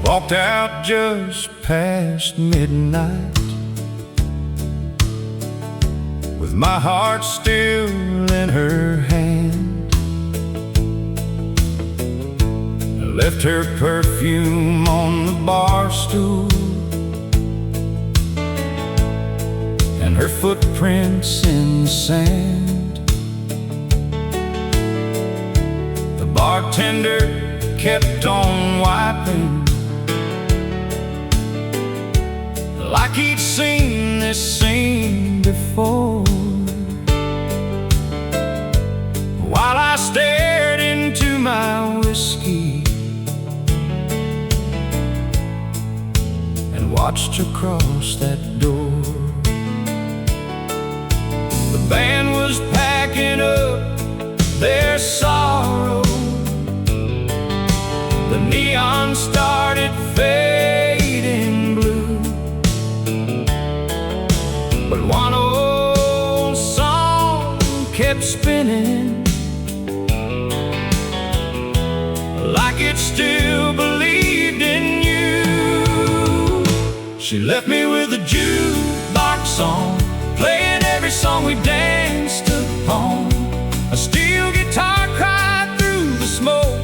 Walked out just past midnight, with my heart still in her hand. I left her perfume on the bar stool and her footprints in the sand. The bartender kept on wiping like he'd seen this scene before, while I stared into my whiskey and watched her cross that door. The band was packing up their sorrow. The neon started fading blue, but one old song kept spinning, like it still believed in you. She left me with a jukebox song, playing every song we danced upon. A steel guitar cried through the smoke,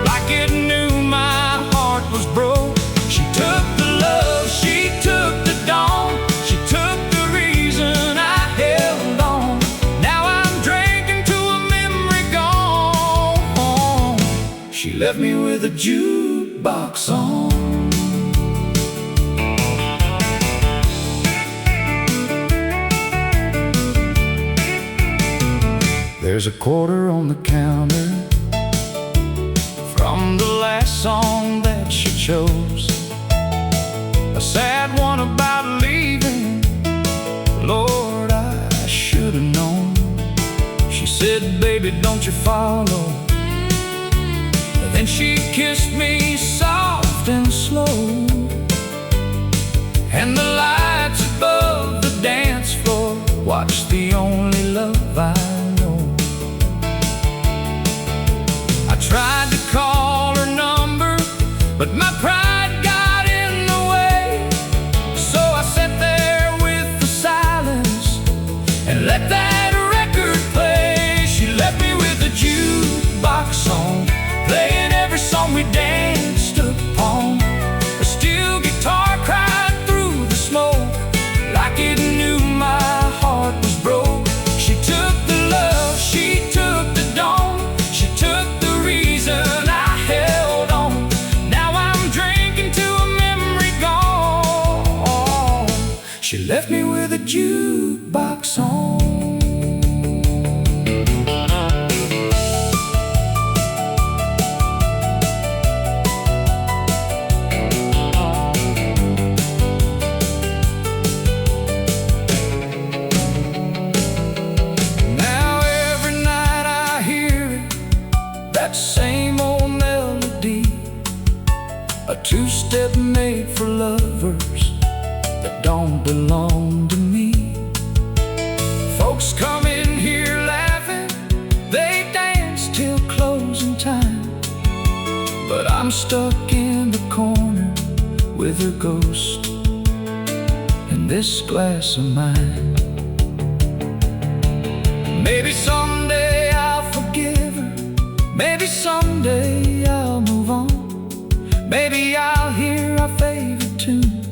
like it knew my heart was broke. She took the love, she took the dawn, she took the reason I held on. Now I'm drinking to a memory gone. She left me with a jukebox song. There's a quarter on the counter from the last song that she chose, a sad one about leaving. Lord, I should have known. She said, baby, don't you follow. Then she kissed me soft and slow, and the lights above the dance floor watched the only love I know. I tried to call her number, but my pride got in the way. So I sat there with the silence and let that record play. She left me with a jukebox song, playing every song we danced upon. A steel guitar cried through the smoke, like it knew my heart was broke. She took the love, she took the dawn, she took the reason I held on. Now I'm drinking to a memory gone. She left me with a jukebox song. Same old melody, a two-step made for lovers that don't belong to me. Folks come in here laughing, they dance till closing time, but I'm stuck in the corner with her ghost and this glass of mine. Maybe someday I'll forgive her, maybe someday I'll move on. Maybe I'll hear our favorite tune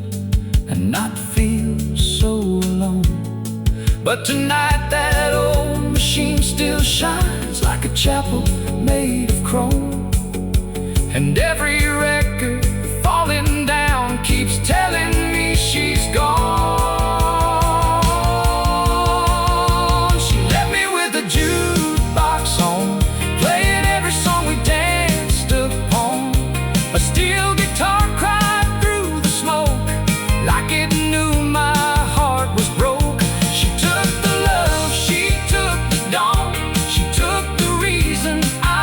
and not feel so alone. But tonight that old machine still shines like a chapel made of chrome, and every record falling down keeps telling me she's gone. She left me with a jukebox song, playing every song we danced upon. A steel guitar cried through the smoke, like it knew my heart was broke. She took the love, she took the dawn, she took the reason I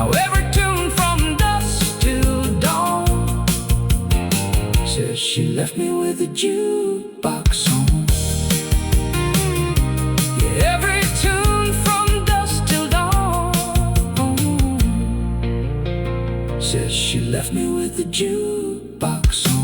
Now every tune from dusk till dawn says she left me with a jukebox on. Yeah, every tune from dusk till dawn says she left me with a jukebox on.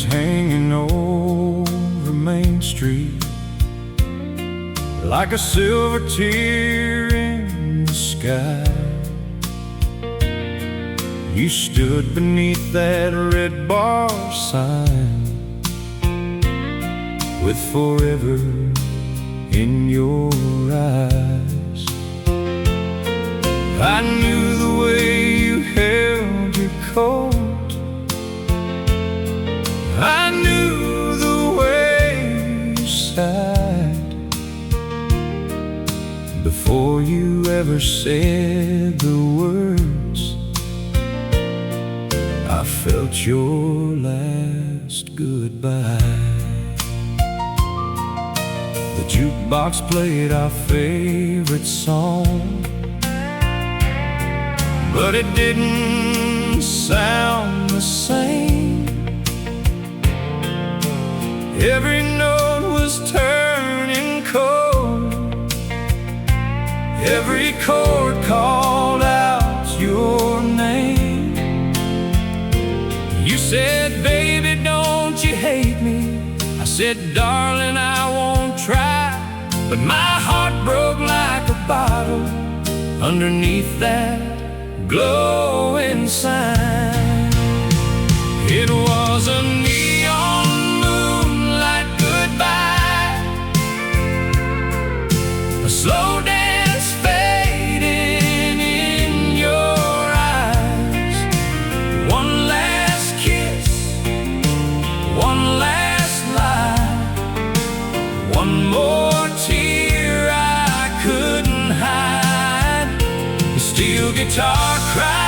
Hanging over Main Street like a silver tear in the sky. You stood beneath that red bar sign with forever in your eyes. I knew the way you held your coat, I knew the way you sighed before you ever said the words. I felt your last goodbye. The jukebox played our favorite song, but it didn't sound the same. Every note was turning cold, every chord called out your name. You said, baby, don't you hate me? I said, darling, I won't try. But my heart broke like a bottle underneath that glowing sign. It was a neon moonlight goodbye, a slow dance fading in your eyes. One last kiss, one last lie, one more tear I couldn't hide. The steel guitar cried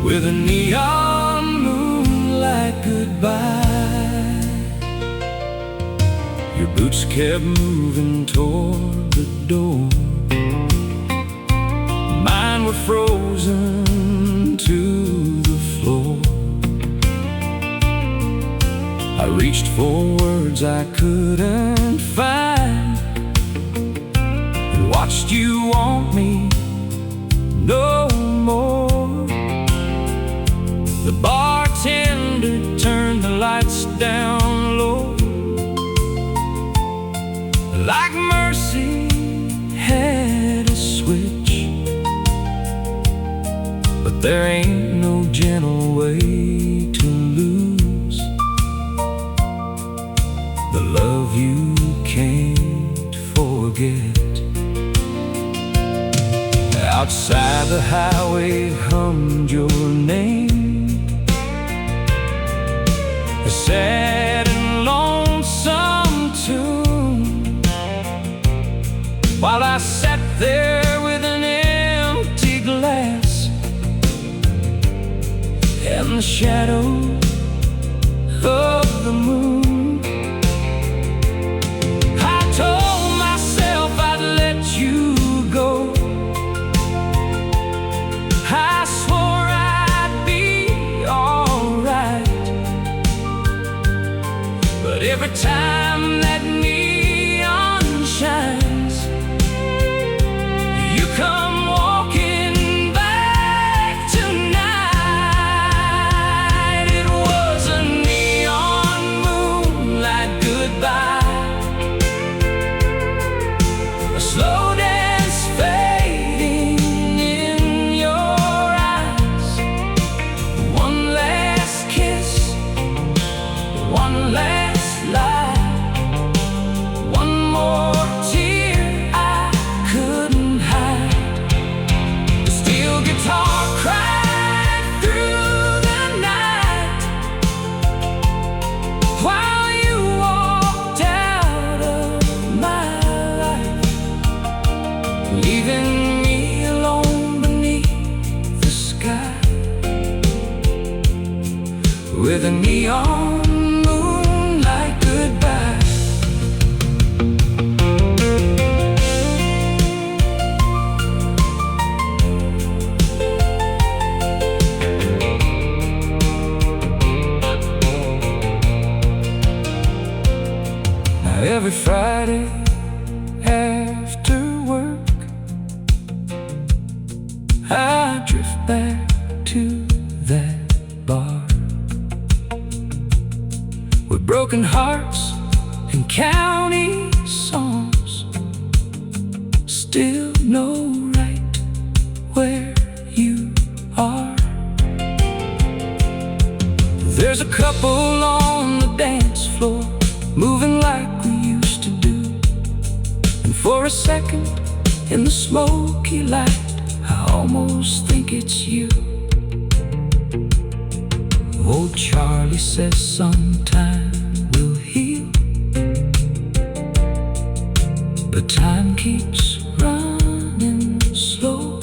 with a neon moonlight goodbye. Your boots kept moving toward the door, mine were frozen to the floor. I reached for words I couldn't find and watched you want me no more. The bartender turned the lights down low, like mercy had a switch. But there ain't no gentle way to lose the love you can't forget. Outside the highway hummed your name, a sad and lonesome tune, while I sat there with an empty glass and the shadow of the moon. I told myself I'd let you go, I swore I'd be alright. But every time that neon shines, you come walking back tonight. It was a neon moonlight goodbye, a slow dance fading in your eyes, one last kiss, neon moonlight goodbye. Now every Friday after work, I drift back to that bar with broken hearts and county songs. Still know right where you are. There's a couple on the dance floor, moving like we used to do. And for a second, in the smoky light, I almost think it's you. Old Charlie says sometime we'll heal, but time keeps running slow.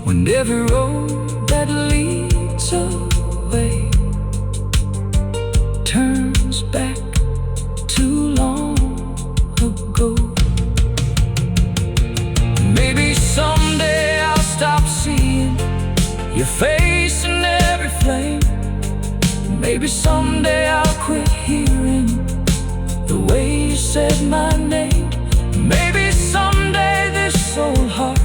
When every road that leads away turns back too long ago. Maybe someday I'll stop seeing your face in every flame. Maybe someday I'll quit hearing the way you said my name. Maybe someday this old heart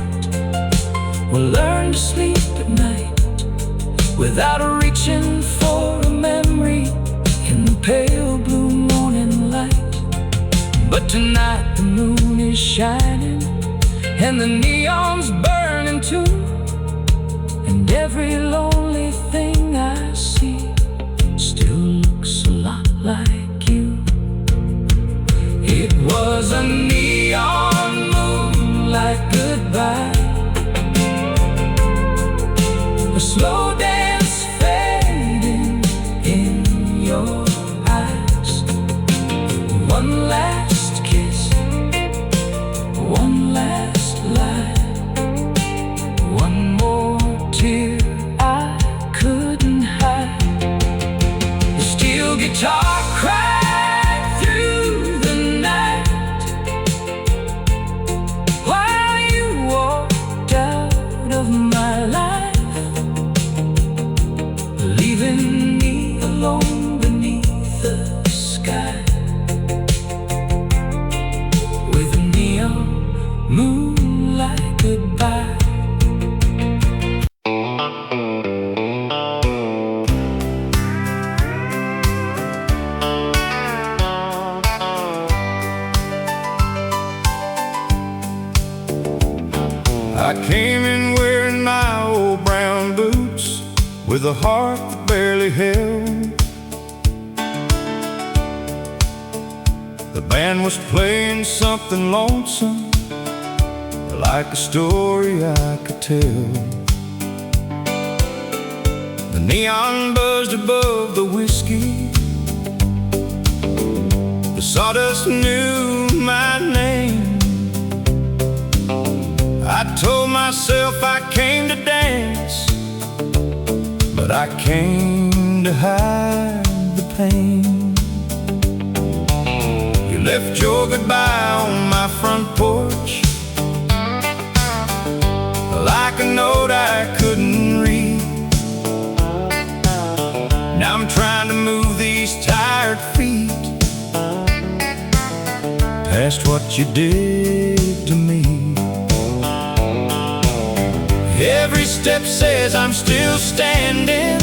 will learn to sleep at night without reaching for a memory in the pale blue morning light. But tonight the moon is shining and the neon's burning too, and every lonely thing I see still looks a lot like you. It was a neon moonlight goodbye, a slow dance fading in your eyes. One last kiss, one last lie, one more tear I couldn't hide. The steel guitar cried through the night while you walked out of my life, leaving me alone beneath the sky with a neon moonlight goodbye. I came in wearing my old brown boots with a heart that barely held. The band was playing something lonesome, like a story I could tell. The neon buzzed above the whiskey, the sawdust knew my name. I told myself I came to dance, but I came to hide the pain. You left your goodbye on my front porch, like a note I couldn't read. Now I'm trying to move these tired feet past what you did to me. Every step says I'm still standing,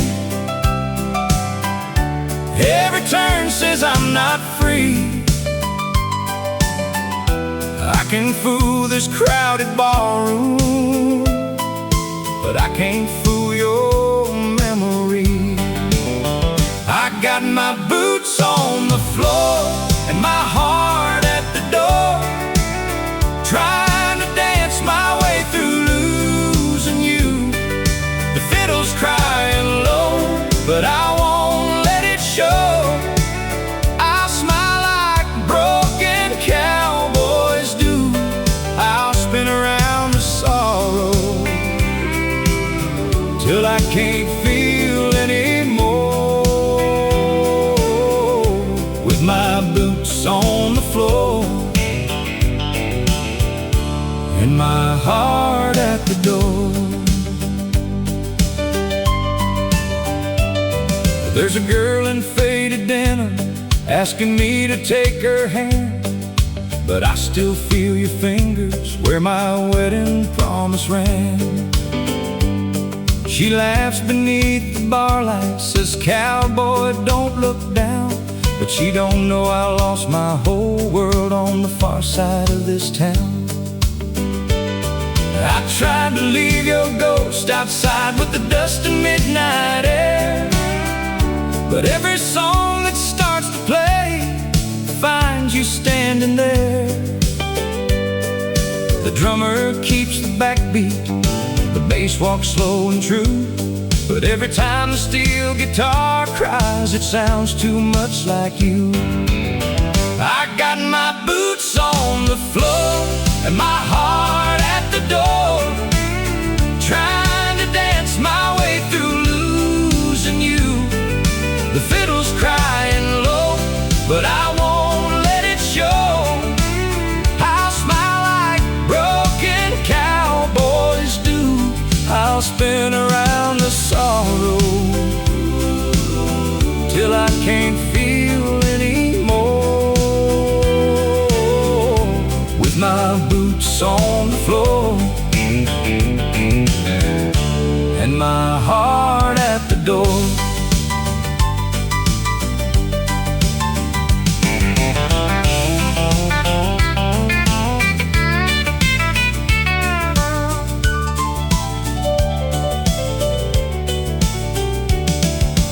every turn says I'm not free. I can fool this crowded barroom, but I can't fool your memory. I got my boots on the floor and my heart at the door, trying to dance my way through losing you. The fiddle's crying low, but I won't let it show. I'll smile like broken cowboys do. I'll spin around the sorrow till I can't feel any and my heart at the door. There's a girl in faded denim asking me to take her hand, but I still feel your fingers where my wedding promise ran. She laughs beneath the bar light, says, "Cowboy, don't look down." But she don't know I lost my whole world on the far side of this town. I tried to leave your ghost outside with the dust and midnight air, but every song that starts to play finds you standing there. The drummer keeps the backbeat, the bass walks slow and true, but every time the steel guitar cries, it sounds too much like you. I got my boots on the floor and my heart at the door, trying to dance my way through losing you. The fiddle's crying low, but I won't let it show. I'll smile like broken cowboys do. I'll spin around the sorrow till I can't feel anymore. With my boots on the floor and my heart at the door.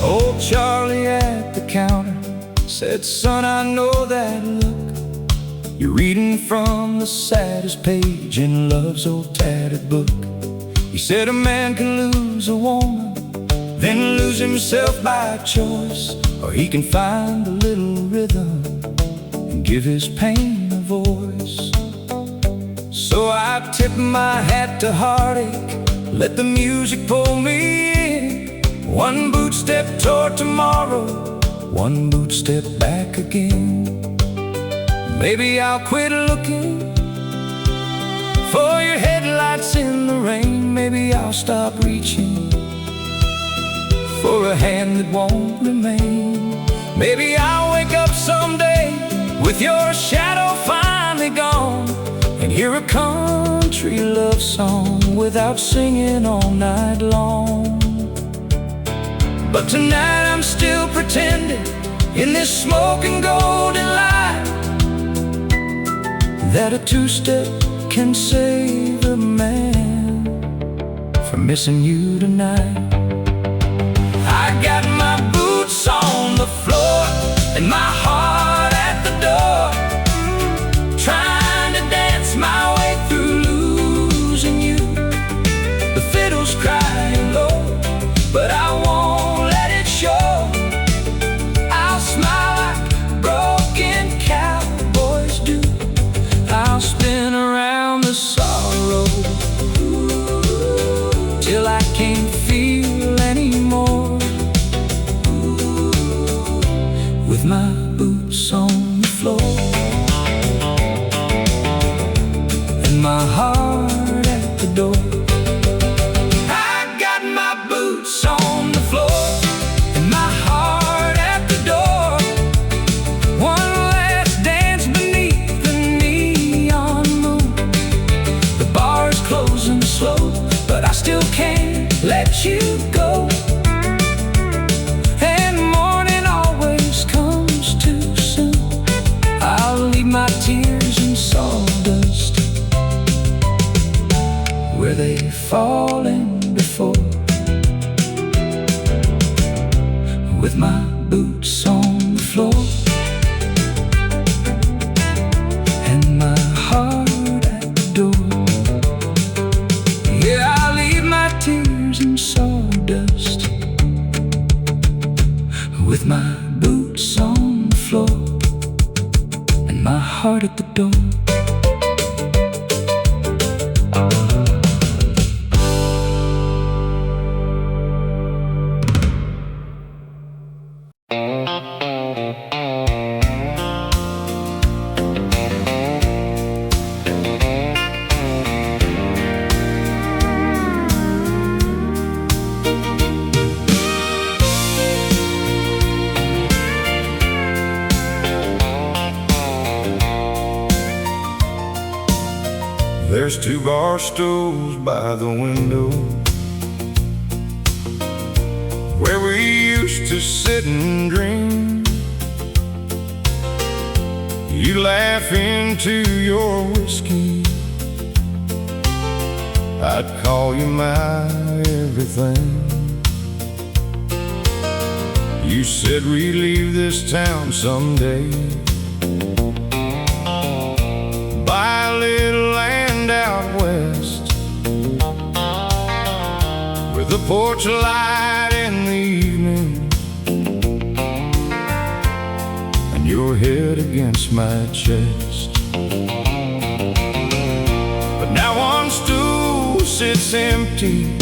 Old Charlie at the counter said, "Son, I know that look. You're reading from the saddest page in love's old tattered book." He said, "A man can lose a woman, then lose himself by choice, or he can find a little rhythm and give his pain a voice." So I tip my hat to heartache, let the music pull me in. One boot step toward tomorrow, one boot step back again. Maybe I'll quit looking for your headlights in the rain. Maybe I'll stop reaching for a hand that won't remain. Maybe I'll wake up someday with your shadow finally gone, and hear a country love song without singing all night long. But tonight I'm still pretending in this smoking golden light that a two-step can save a man from missing you tonight. I got my boots on the floor and my heart at the door, trying to dance my way through losing you. The fiddle's crying low, but I won't let it show. I'll smile like broken cowboys do. I'll spin around the sorrow till I can't feel anymore. With my boots on the floor and my heart at the door. I got my boots on the floor and my heart at the door. One last dance beneath the neon moon. The bar's closing slow, but I still can't let you go. And morning always comes too soon. I'll leave my tears in sawdust where they've fallen before. With my boots on the floor and my heart at the door. Yeah, I'll leave my tears in sawdust with my boots on the floor and my heart at the door. There's two bar stools by the window where we used to sit and dream. You laugh into your whiskey, I'd call you my everything. You said we'd leave this town someday, buy a little land out west, with a porch light in the evening, and your head against my chest. But now one stool sits empty,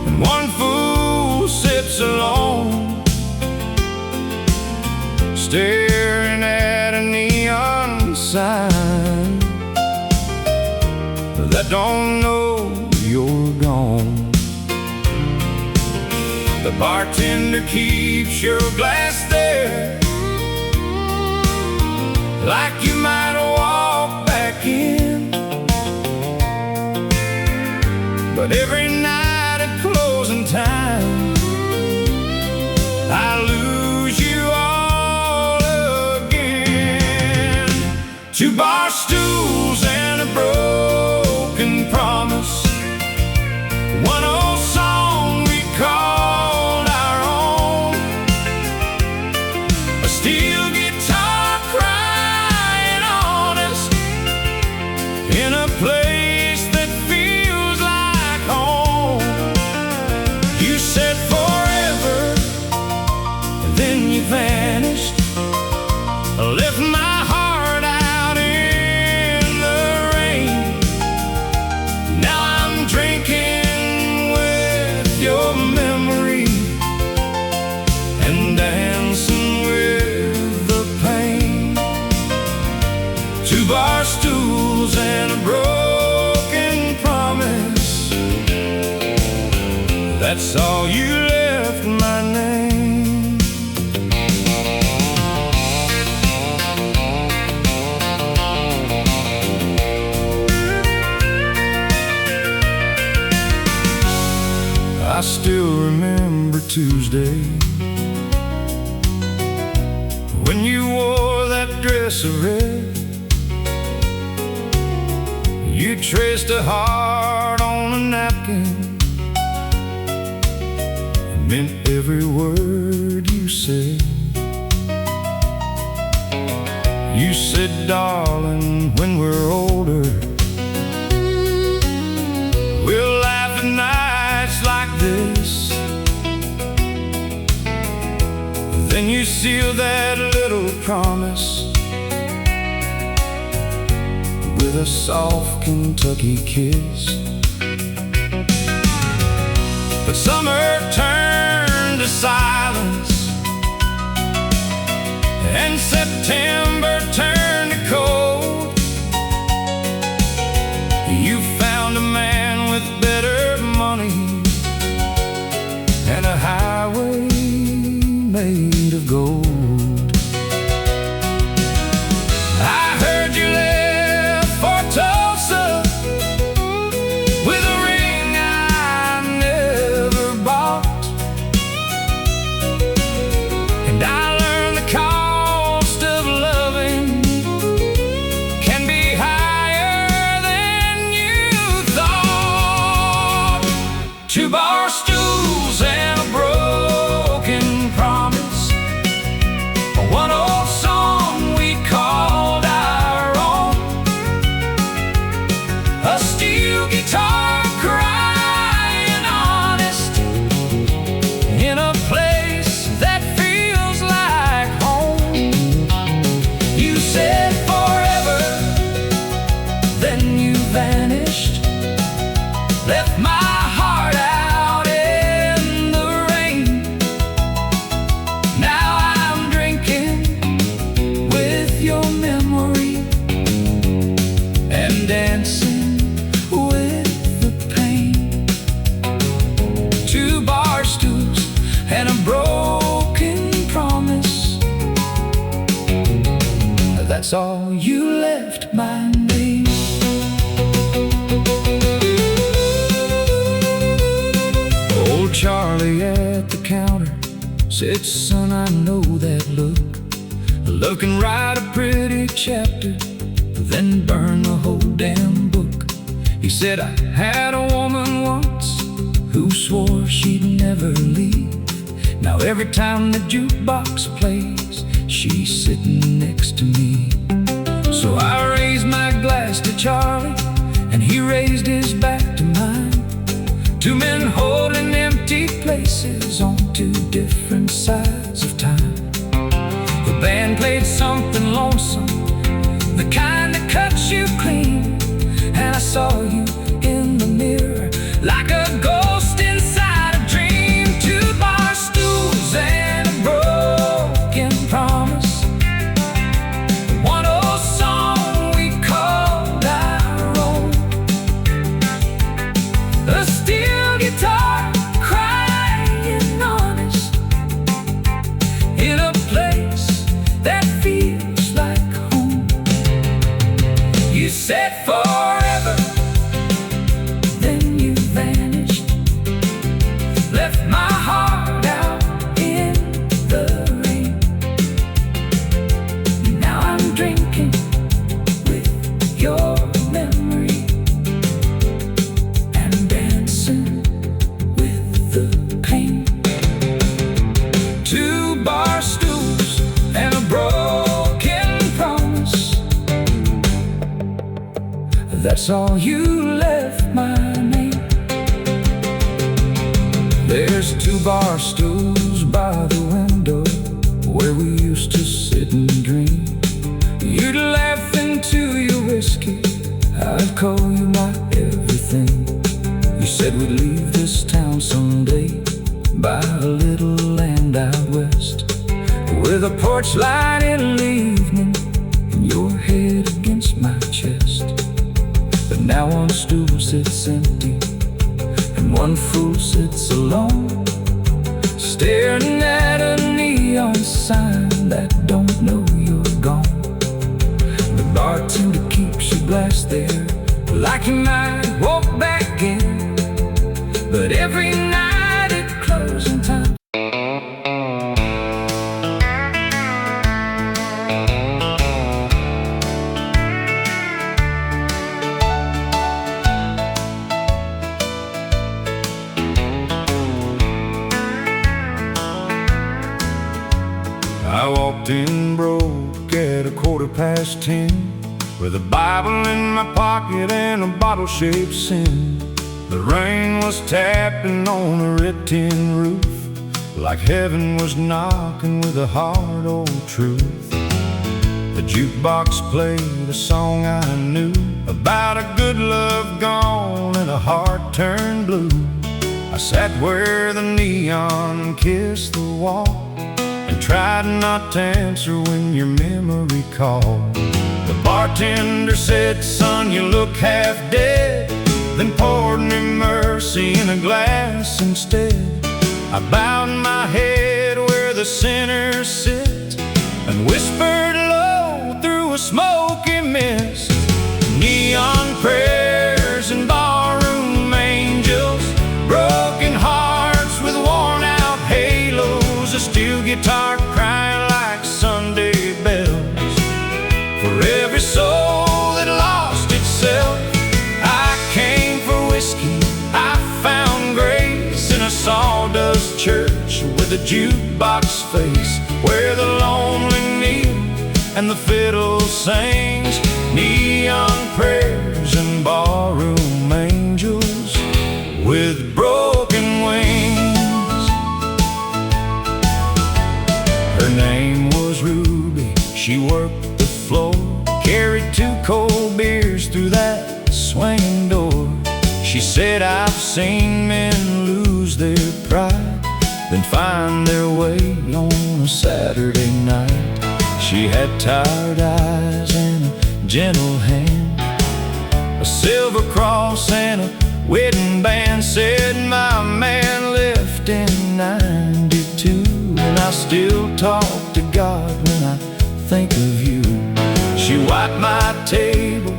and one fool sits alone, staring at a neon sign that don't know you're gone. The bartender keeps your glass there, like you might walk back in. But every night at closing time, I lose you all again. Two bar stools and a broken promise, one old song we called our own, a steel guitar crying honest in a place that feels like home. You said forever, then you vanished, left my heart out in the rain. Now I'm drinking with your memory and dancing with the pain. Two bar stools and a broken promise, that's all you left my name. I still remember Tuesday, when you wore that dress of red. You traced a heart on a napkin, it meant every word you said. You said, darling, when we're older, we'll laugh at nights like this. Then you sealed that little promise with a soft Kentucky kiss. But summer turned to silence, and September turned to cold. You found a man with better money and a highway made of gold. I heard you left for Tulsa with a ring I never bought, and I learned the cost of loving can be higher than you thought. Two bar stools and a broken promise, one old song we called our own, a steel guitar crying honest in a place that feels like home. You said forever, then you vanished, left my heart out in the rain. Now I'm drinking with your memory and dancing with the pain. Two bar stools and a broken promise, that's all you left my name. Charlie at the counter said, "Son, I know that look. Love can write a pretty chapter, then burn the whole damn book." He said, "I had a woman once who swore she'd never leave. Now every time the jukebox plays, she's sitting next to me." So I raised my glass to Charlie, and he raised his back to mine. Two men holding empty places on two different sides of time. The band played something lonesome, the kind that cuts you clean. And I saw you in the mirror like a ghost inside a dream. Two bar stools and a broken promise, one old song we called our own. A steel guitar crying honest in a place that feels like home. You said forever, then you vanished, left my heart out in the rain. Now I'm drinking with your memory and dancing with the pain. Two bar stools and a broken promise, that's all you left my name. There's two bar stools by the window where we used to sit and dream. You'd laugh into your whiskey, I'd call you my everything. You said we'd leave this town someday, buy a little land out west, with a porch light in the evening and your head against my chest. But now one stool sits empty and one fool sits alone, staring at a neon sign that don't know you're gone. The bartender keeps your glass there like you might walk back in, but every night at closing time I walked in broke at 10:15, with a Bible in my pocket and a bottle-shaped sin. The rain was tapping on a red tin roof, like heaven was knocking with a hard old truth. The jukebox played a song I knew, about a good love gone and a heart turned blue. I sat where the neon kissed the wall and tried not to answer when your memory called. The bartender said, "Son, you look half dead," then poured me mercy in a glass instead. I bowed my head where the sinners sit and whispered low through a smoky mist. Neon prayers and barroom angels, broken hearts with worn out halos, a steel guitar crying like Sunday bells. For every soul that lost itself, I came for whiskey, I found grace in a sawdust church with a jukebox face, where the lonely kneel and the fiddle sings. Neon prayers and barroom angels with broken wings. Her name was Ruby, she worked the floor, carried 2 cold beers through that swinging door. She said, "I've seen men lose their pride, then find their way on a Saturday night." She had tired eyes and a gentle hand, a silver cross and a wedding band. Said, "My man left in '92, and I still talk to God when I think of you." She wiped my table,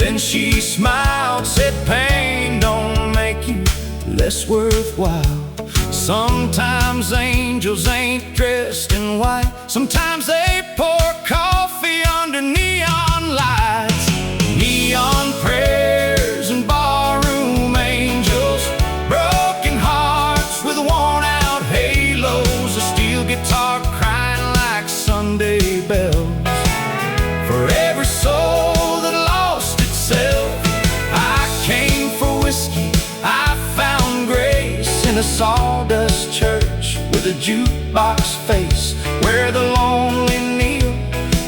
then she smiled, said, "Pain don't make you less worthwhile. Sometimes angels ain't dressed in white. Sometimes they pour coffee under neon lights. Neon prayers and barroom angels, broken hearts with worn-out halos, a steel guitar crying like Sunday bells. For every soul that lost itself, I came for whiskey, I found grace in a sawdust church with a jukebox face, where the lonely kneel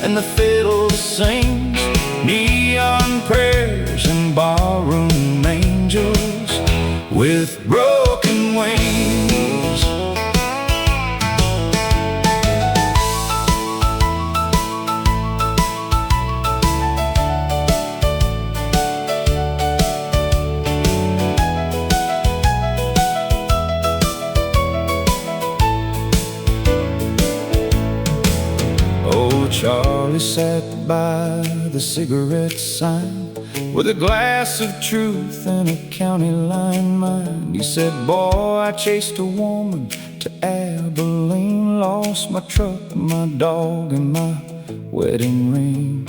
and the fiddle sings. Neon prayers and barroom angels with broken wings. Charlie sat by the cigarette sign with a glass of truth and a county line mine. He said, boy, I chased a woman to Abilene, lost my truck, my dog, and my wedding ring.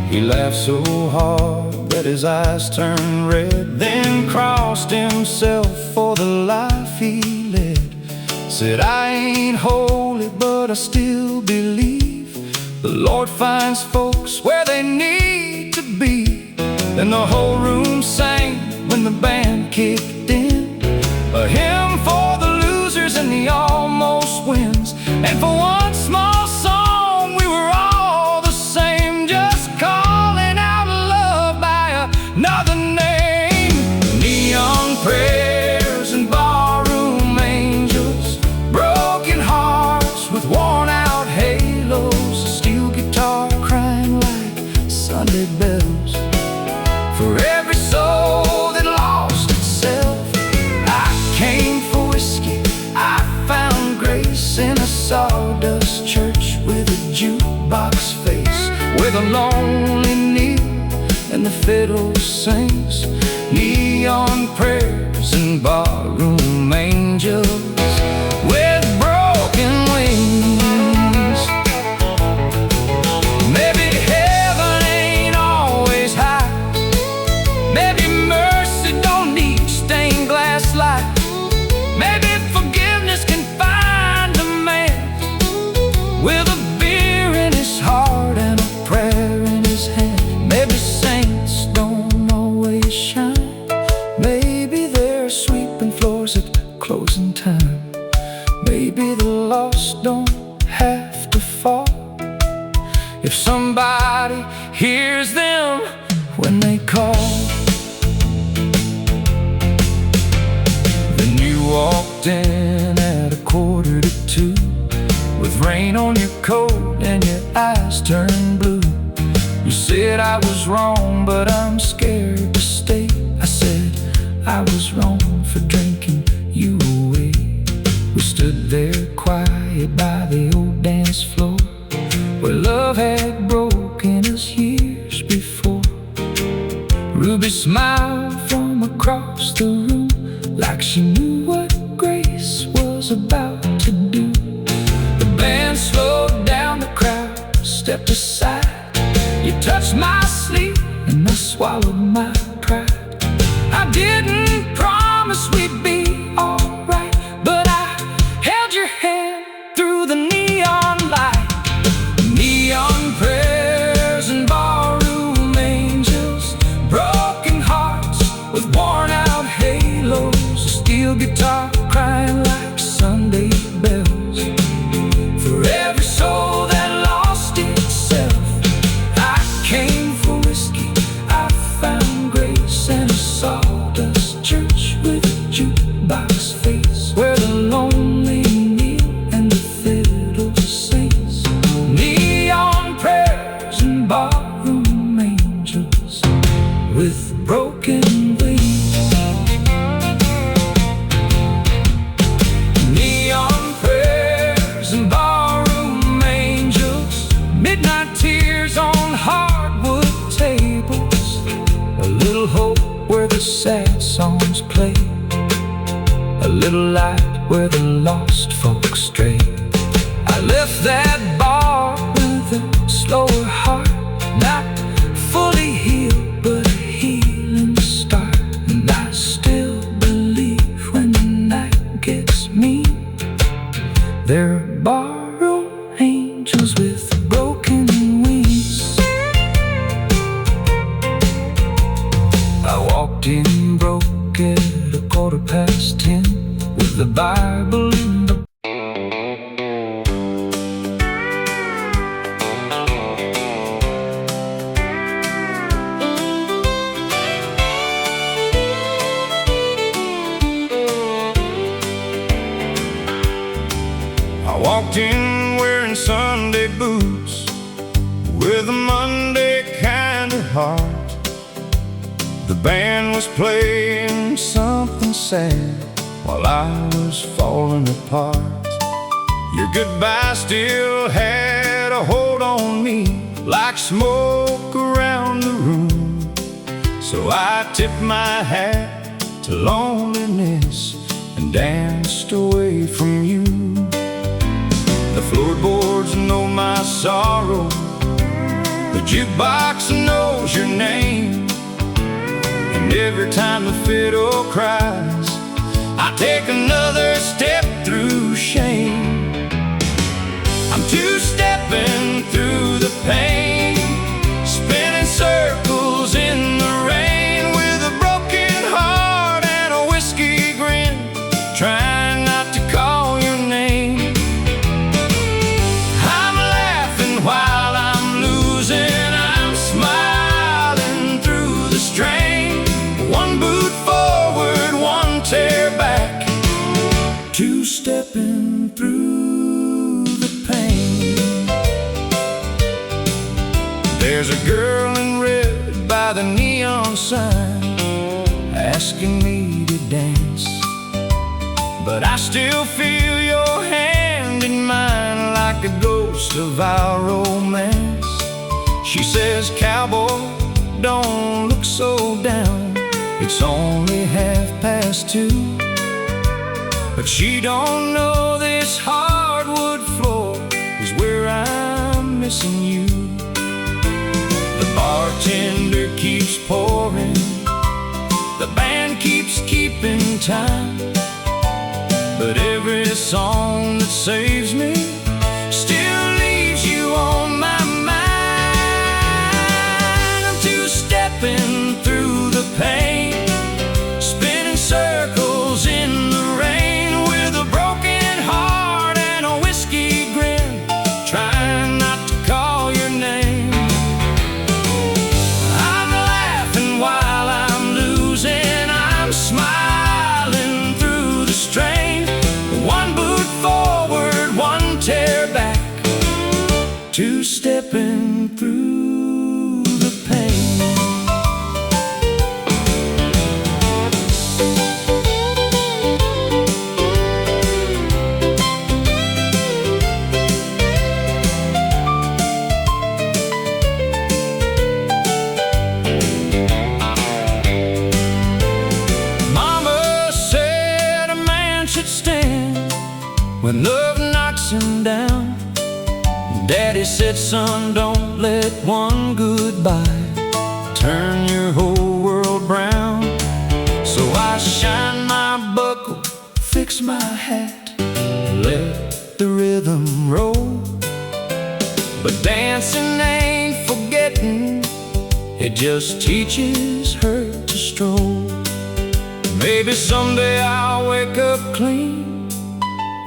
He laughed so hard that his eyes turned red, then crossed himself for the life he led. Said, I ain't holy, but I still believe the Lord finds folks where they need to be. Then the whole room sang when the band kicked in, a hymn for the losers and the almost wins. And for one small song we were all the same, just calling out love by another name. Neon prayers and barroom angels, broken hearts with worn out halos, Sunday bells. For every soul that lost itself, I came for whiskey, I found grace in a sawdust church with a jukebox face, where the lonely kneel and the fiddle sings. Neon prayers and barroom angels with broken wings. Maybe forgiveness can find a man with a beer in his heart and a prayer in his hand. Maybe saints don't always shine. Maybe they're sweeping floors at closing time. Maybe the lost don't have to fall if somebody hears them when they call. Walked in at 1:45 with rain on your coat and your eyes turned blue. You said I was wrong, but I'm scared to stay. I said I was wrong for drinking you away. We stood there quiet by the old dance floor, where love had broken us years before. Ruby smiled from across the room, like she knew what grace was about to do. The band slowed down, the crowd stepped aside. You touched my sleeve and I swallowed my pride. I didn't promise we'd be alright, but I held your hand through the neon light. Neon prayers and barroom angels, broken hearts with worn out halos, a steel guitar crying like Sunday bells. For every soul that lost itself, I came for whiskey, I found They're barroom angels with broken wings. I walked in broke at 10:15 with the Bible in the I walked in wearing Sunday boots with a Monday kind of heart. The band was playing something sad while I was falling apart. Your goodbye still had a hold on me like smoke around the room. So I tipped my hat to loneliness and danced away from you. The floorboards know my sorrow, the jukebox knows your name, and every time the fiddle cries, I take another step through shame. I'm two-stepping through the pain, spinning circles in the rain, with a broken heart and a whiskey grin, trying not to call your name. I'm laughing while I'm losing, I'm smiling through the strain. One boot forward, one tear back, two-stepping through the pain. There's a girl in red by the neon sign asking me to dance, but I still feel your hand in mine like a ghost of our romance. She says, "Cowboy, don't look so down, it's only 2:30. But she don't know this hardwood floor is where I'm missing you. The bartender keeps pouring, the band keeps keeping time, but every song that saves me still leaves you on my mind. I'm two-stepping through the pain, spinning circles in the rain, with a broken heart and a whiskey grin, trying not to call your name. I'm laughing while I'm losing, I'm smiling through the strain. One boot forward, one tear back, two-stepping through the pain. Mama said a man should stand when love knocks him down. Daddy said, "Son, don't let one goodbye turn your whole world brown." So I shine my buckle, fix my hat, let the rhythm roll. But dancing ain't forgetting, it just teaches her to stroll. Maybe someday I'll wake up clean,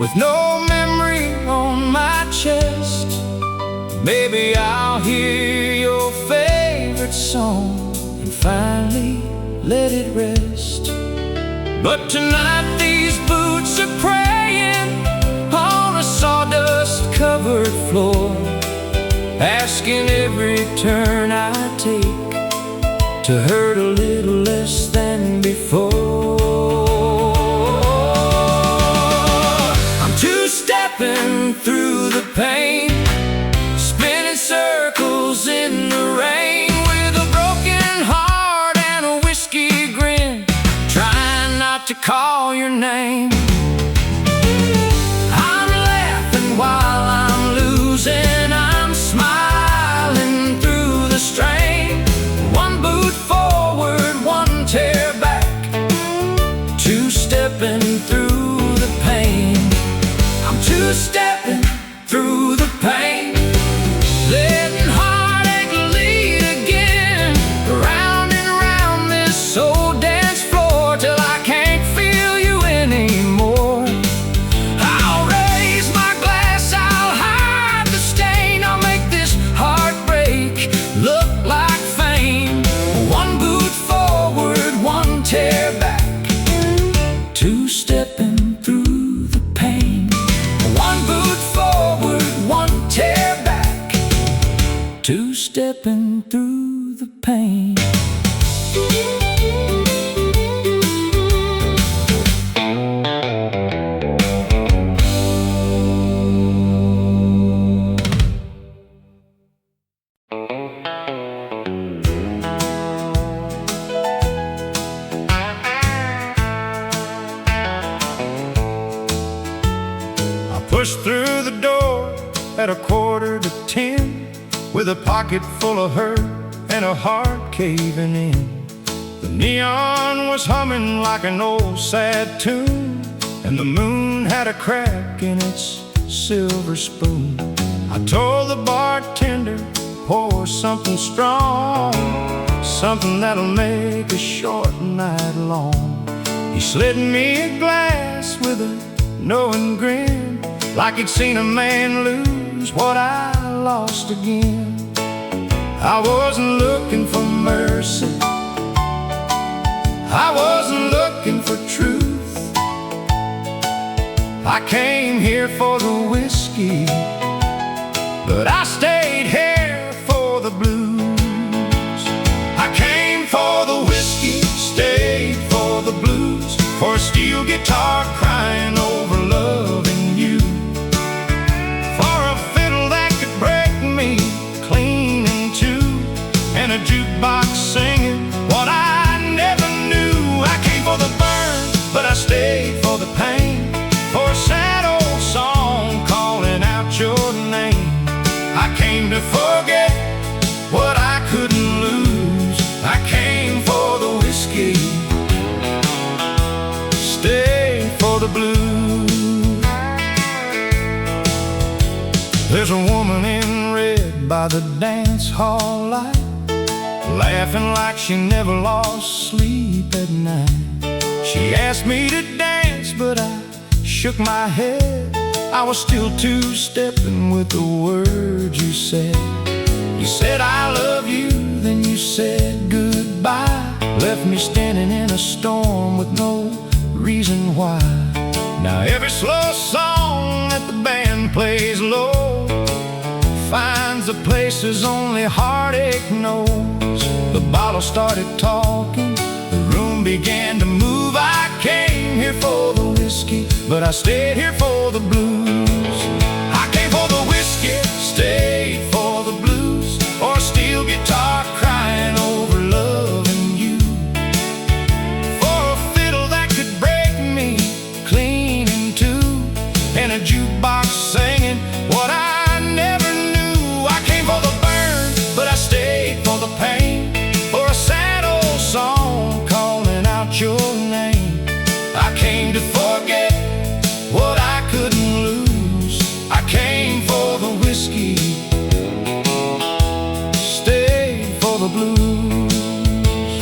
with no memory on my chest. Maybe I'll hear your favorite song and finally let it rest. But tonight these boots are praying on a sawdust-covered floor, asking every turn I take to hurt a little less than before. I'm two-stepping through the pain, spinning circles in the rain, with a broken heart and a whiskey grin, trying not to call your name. I'm laughing while I'm losing, I'm smiling through the strain. One boot forward, one tear back, two-stepping through the pain. I'm too two-stepping through the pain, letting heartache lead again, round and round this old dance floor till I can't feel you anymore. I'll raise my glass, I'll hide the stain, I'll make this heartbreak look like fame. One boot forward, one tear back, two-stepping through the pain. One boot forward, one tear back, two-stepping through the pain. Pushed through the door at 9:45, with a pocket full of hurt and a heart caving in. The neon was humming like an old sad tune, and the moon had a crack in its silver spoon. I told the bartender, pour something strong, something that'll make a short night long. He slid me a glass with a knowing grin, like he'd seen a man lose what I lost again. I wasn't looking for mercy, I wasn't looking for truth. I came here for the whiskey, but I stayed here for the blues. I came for the whiskey, stayed for the blues, for a steel guitar crying over loving you, for a fiddle that could break me clean in two, and a jukebox singing what I never knew. I came for the burn, but I stayed for the pain, for a sad old song calling out your name. I came to forget what I couldn't lose. I came for the whiskey, stayed for the blues. There's a woman in red by the dance hall light, laughing like she never lost sleep at night. She asked me to dance, but I shook my head. I was still two-stepping with the words you said. You said I love you, then you said goodbye, left me standing in a storm with no reason why. Now every slow song that the band plays low finds the places only heartache knows. The bottle started talking, the room began to move. I came here for the whiskey, but I stayed here for the blues. I came for the whiskey, stayed for the blues, or a steel guitar crying over loving you, for a fiddle that could break me clean in two, and a jukebox singing what I never knew. I came for the burn, but I stayed for the pain, for a sad old song calling out your name. I came to forget what I couldn't lose. I came for the whiskey, stayed for the blues.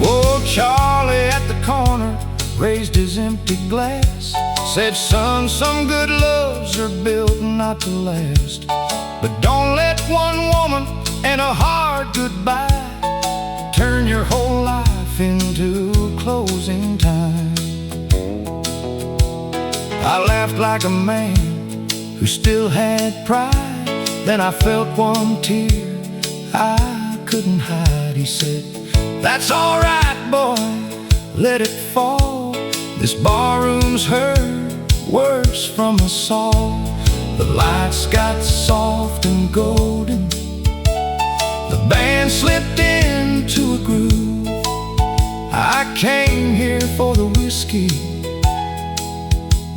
Oh, Charlie at the corner raised his empty glass, said, son, some good loves are built not to last, but don't let one woman and a hard goodbye turn your whole life into closing time. I laughed like a man who still had pride, then I felt one tear I couldn't hide. He said, that's all right, boy, let it fall. This barroom's heard words from us all. The lights got soft and golden, the band slipped into a groove. I came here for the whiskey,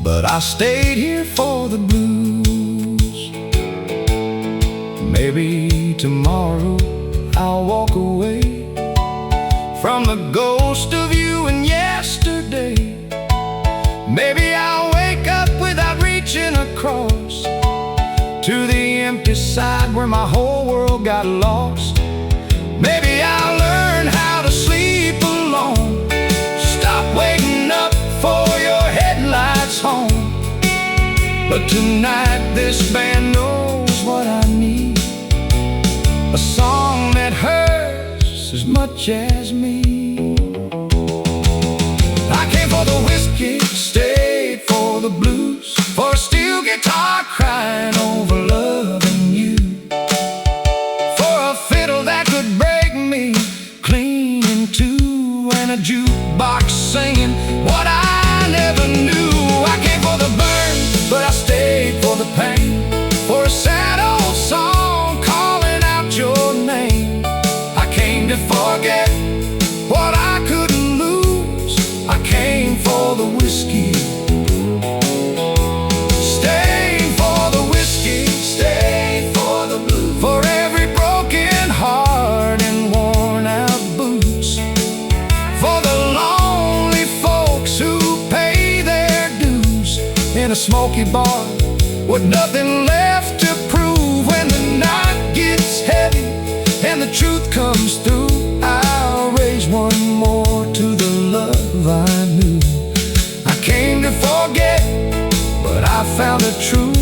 but I stayed here for the blues. Maybe tomorrow I'll walk away from the ghost of you and yesterday. Maybe I'll wake up decide where my whole world got lost. Maybe I'll learn how to sleep alone. Stop waiting up for your headlights home. But tonight this band knows what I need, a song that hurts as much as me. I came for the whiskey, stayed for the blues, for a steel guitar crying over loving you, for a fiddle that could break me clean in two, and a jukebox singing what I never knew. I came for the burn, but I stayed for the pain, for a sad old song calling out your name. I came to forget what I couldn't lose. I came for the whiskey, stayed for the whiskey, stayed for the blues, for every broken heart and worn out boots, for the lonely folks who pay their dues in a smoky bar with nothing left to prove. When the night gets heavy and the truth comes through, I'll raise one more to the love I knew. I came to forget, but I found the truth.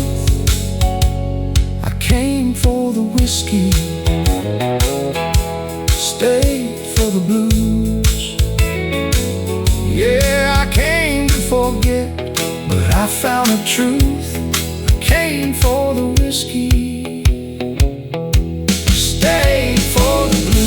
I came for the whiskey, stayed for the blues. Yeah, I came to forget, but I found the truth. I came for the whiskey, stayed for the blues.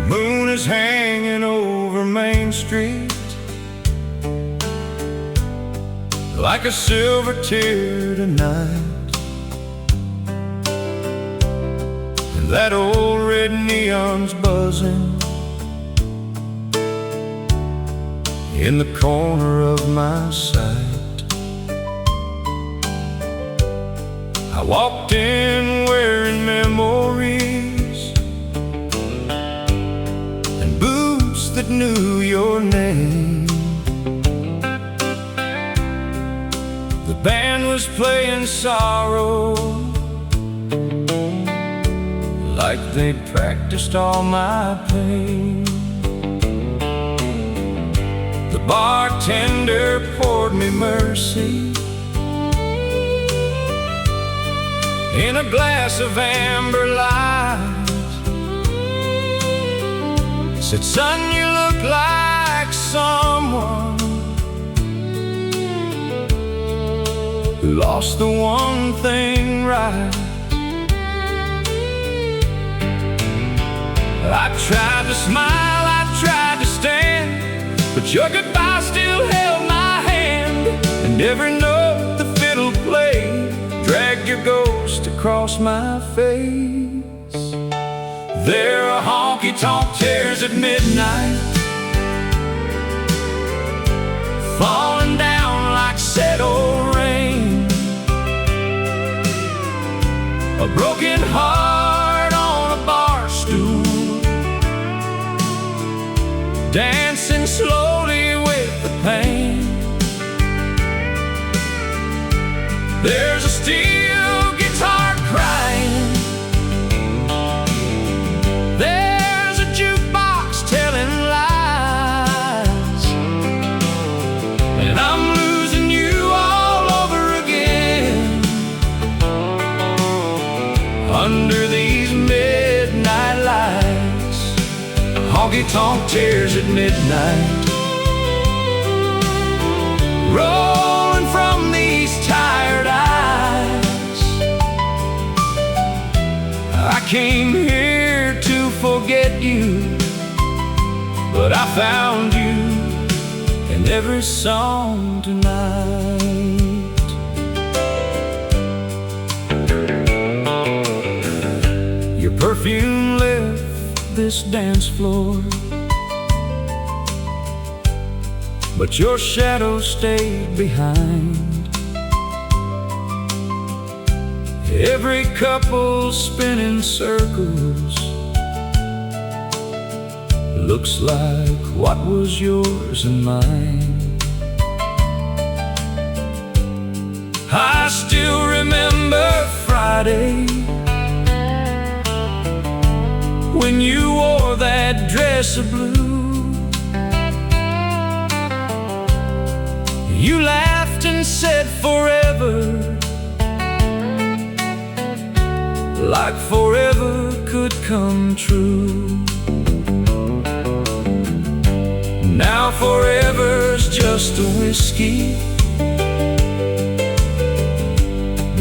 Moon is hanging over Main Street like a silver tear tonight, and that old red neon's buzzing in the corner of my sight. I walked in wearing memories that knew your name. The band was playing sorrow like they'd practiced all my pain. The bartender poured me mercy in a glass of amber light. Said, son, you look like someone who lost the one thing right. I tried to smile, I tried to stand, but your goodbye still held my hand, and every note the fiddle played dragged your ghost across my face. There are honky-tonk tears at midnight, falling down like settled rain. A broken heart on a bar stool, dancing slowly with the pain. There's a steel guitar crying, there's a jukebox telling lies, and I'm losing you all over again under these midnight lights. Honky-tonk tears at midnight, rolling from these tired eyes. I came here to forget you, but I found you, and in every song tonight. Your perfume left this dance floor, but your shadow stayed behind. Every couple spinning circles looks like what was yours and mine. I still remember Friday, when you wore that dress of blue. You laughed and said forever, like forever could come true. Now forever's just a whiskey,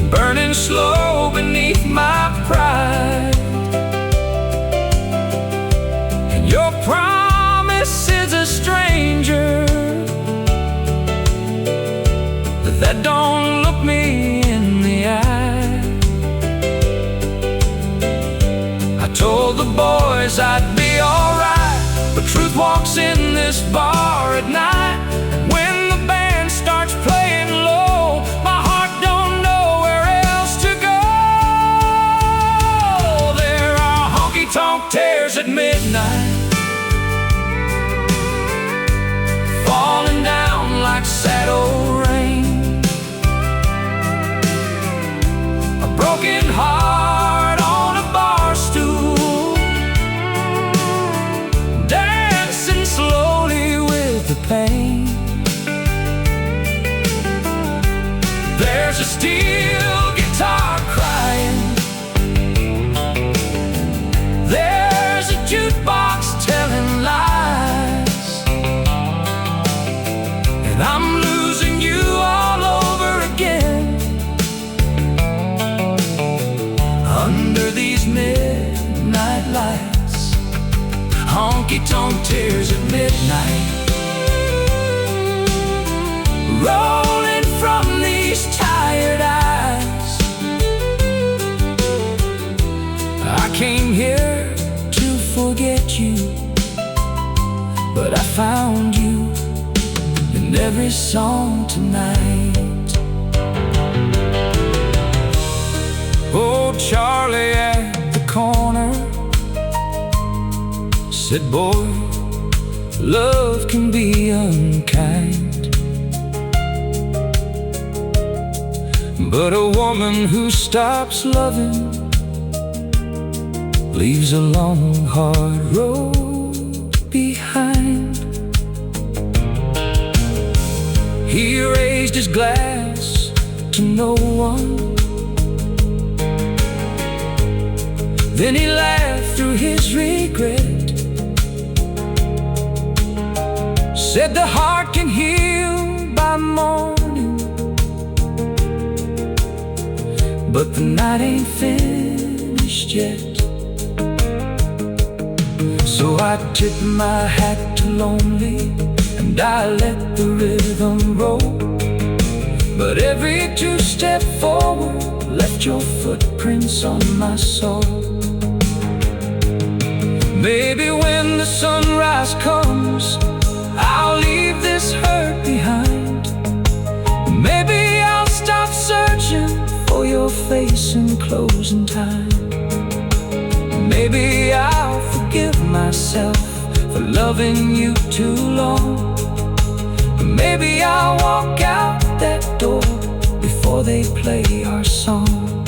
burning slow beneath my pride. And your promise is a stranger that don't look me in the eye. I told the boys I'd be alright, but truth walks in this bar at night. When the band starts playing low, my heart don't know where else to go. There are honky-tonk tears at midnight, falling down like sad old rain. A broken heart on a bar stool, dancing slowly with the pain. There's a steel guitar crying, there's a jukebox telling lies, and I'm losing you all over again. Under these midnight lights, honky-tonk tears at midnight, rolling from these tired eyes. I came here to forget you, but I found you in every song tonight. Oh, Charlie at the corner said, boy, love can be unkind, but a woman who stops loving leaves a long, hard road behind. He raised his glass to no one, then he laughed through his regret, said the heart can heal by morning, but the night ain't finished yet. So I tip my hat to lonely, and I let the rhythm roll, but every two-step forward left your footprints on my soul. Maybe when the sunrise comes, I'll leave this hurt behind. Maybe I'll stop searching for your face in closing time. Maybe I'll forgive myself for loving you too long. Maybe I'll walk out that door before they play our song.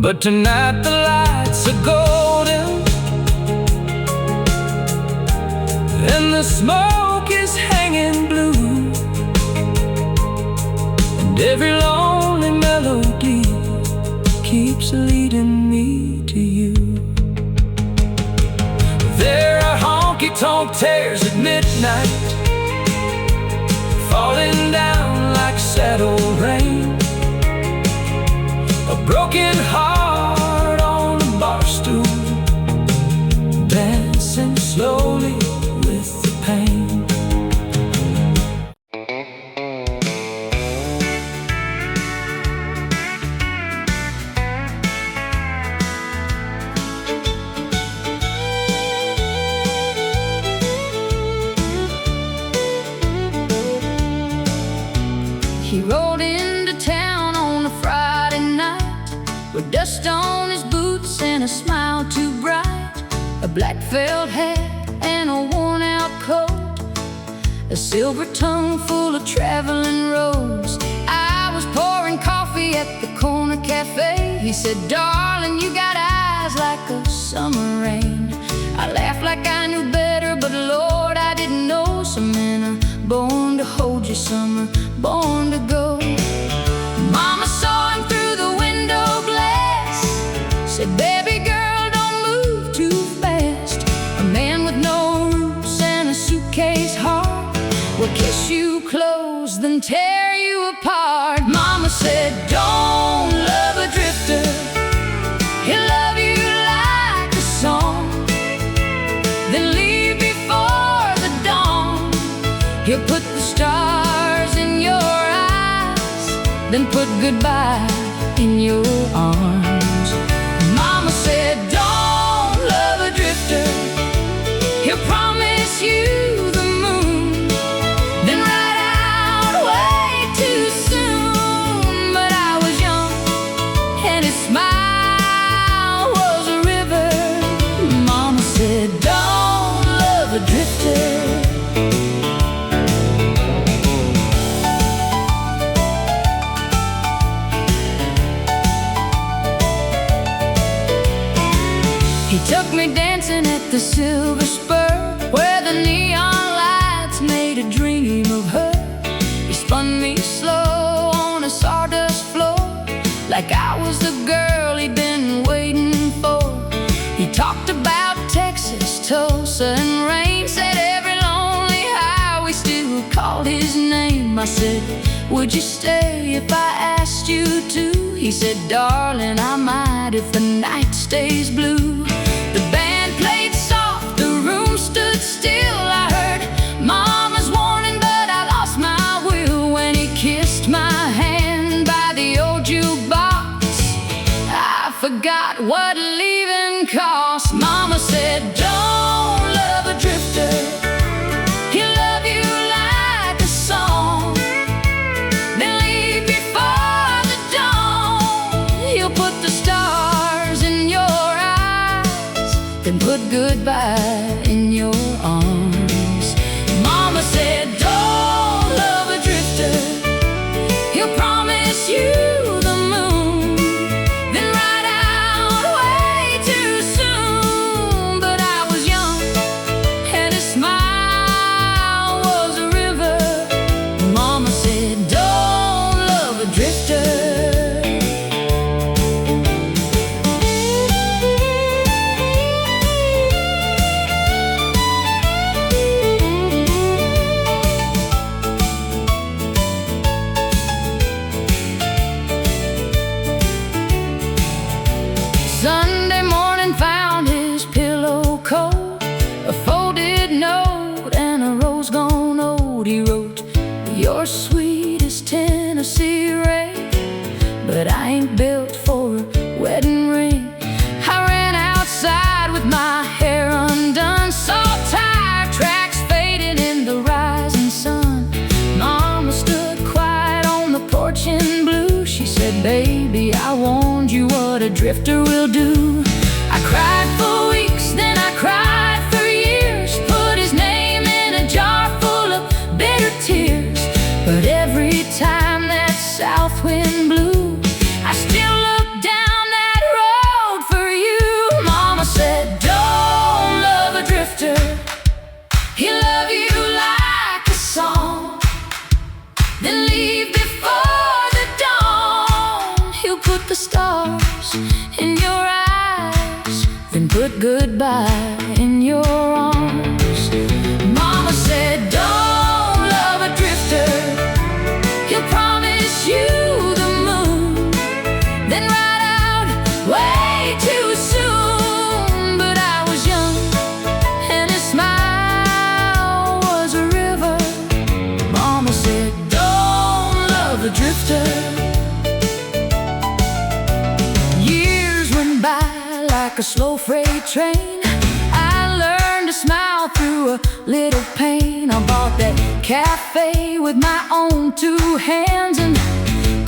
But tonight the lights are golden, and the smoke is hanging blue, and every lonely melody keeps leading me to you. There are honky-tonk tears at midnight, falling down like sad old rain. A broken heart on a bar stool, dancing slowly with the pain. dust on his boots and a smile too bright, a black felt hat and a worn-out coat, a silver tongue full of traveling roads. I was pouring coffee at the corner cafe. He said, "Darling, you got eyes like a summer rain." I laughed like I knew better, but Lord, I didn't know. Some men are born to hold you, some are born to go. Mama saw him through the window glass, said, "Baby girl, don't move too fast. A man with no roots and a suitcase heart will kiss you close, then tear you apart." Mama said, "Don't love a drifter. He'll love you like a song, then leave before the dawn. He'll put the stars in your eyes, then put goodbye in your arms." Mama said, "Don't love a drifter. He'll promise you the moon, then ride out way too soon." But I was young and his smile was a river. Mama said, "Don't love a drifter." He took me dancing at the Silver Spur, where the neon lights made a dream of her. He spun me slow on a sawdust floor, like I was the girl he'd been waiting for. He talked about Texas, Tulsa, and rain, said every lonely highway still called his name. I said, "Would you stay if I asked you to?" He said, "Darling, I might if the night stays blue." The band played soft, the room stood still. I heard Mama's warning, but I lost my will when he kissed my hand by the old jukebox. I forgot what leaving cost. Mama said, "Don't love a drifter. He'll love you like a song, then leave before the dawn. He'll put the stars in your eyes, then put goodbye in your arms." Mama said, "Don't love a drifter. He'll promise you the moon, then ride out way too soon." But I was young and his smile was a river. Mama said, "Don't love a drifter." Sunday morning found his pillow cold, a folded note and a rose gone old. He wrote, "You're sweet as Tennessee rain, but I ain't built for a wedding ring." I ran outside with my hair undone, saw tire tracks fading in the rising sun. Mama stood quiet on the porch in blue. She said, "Baby, I warned you what a drifter will do." I cried for weeks, then I cried for years, put his name in a jar full of bitter tears. But every time that south wind blew, I still looked down that road for you. Mama said, "Don't love a drifter. He'll love you like a song, then leave before the dawn. He'll put the stars in your eyes, then put goodbye in your arms." Mama said, "Don't love a drifter. He'll promise you the moon, then ride out way too soon." But I was young and his smile was a river. Mama said, "Don't love a drifter." Years went by like a slow freight train. I learned to smile through a little pain. I bought that cafe with my own two hands and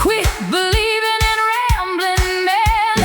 quit believing in rambling men.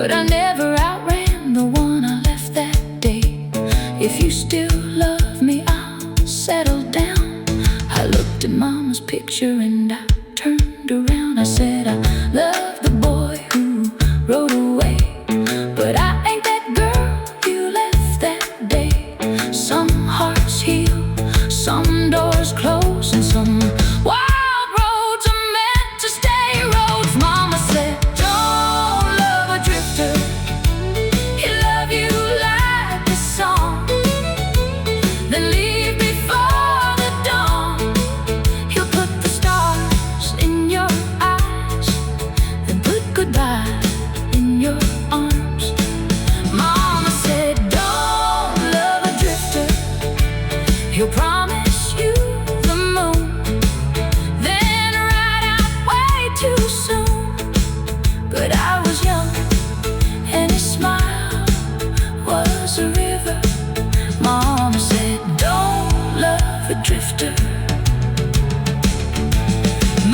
but I never outran the one I left that day. If you still love me, I'll settle down. I looked at Mama's picture and I turned around. I said, I love the boy who rode away, but I ain't that girl you left that day. Some hearts heal, some doors close, and some wild roads are meant to stay roads. Mama said, don't love a drifter, he'll love you like the song, then leave before the dawn. He'll put the stars in your eyes, then put goodbye in your arms. Mama said, don't love a drifter, he'll promise you the moon, then ride out way too soon. But I was young and his smile was a river. Mama said, don't love a drifter.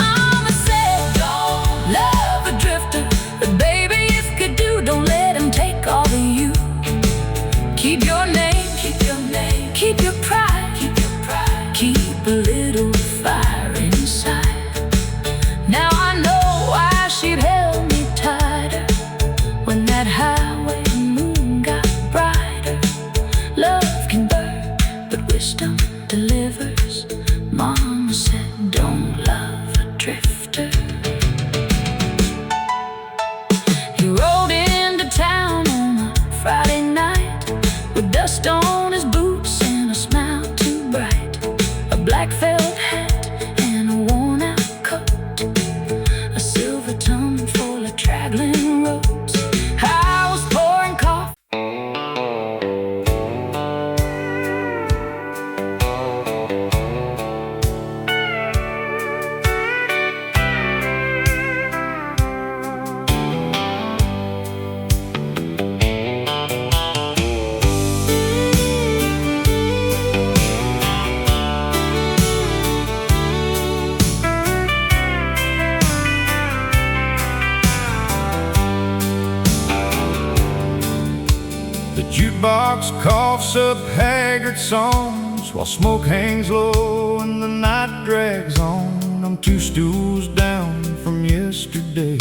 Mama said, don't love a drifter, but baby, if you do, don't let him take all of you. Keep your name, keep your pride, keep a little fire inside. Now I know why she'd held me tighter when that highway moon got brighter. Love can burn, but wisdom delivers. Mama said, don't love a drifter. He rode into town on a Friday night with dust on his boots and a smile too bright, a black felt hat and a worn out coat, a silver tumbler full of traveling roads. I was pouring coffee. The jukebox coughs up haggard songs while smoke hangs low and the night drags on. I'm 2 stools down from yesterday,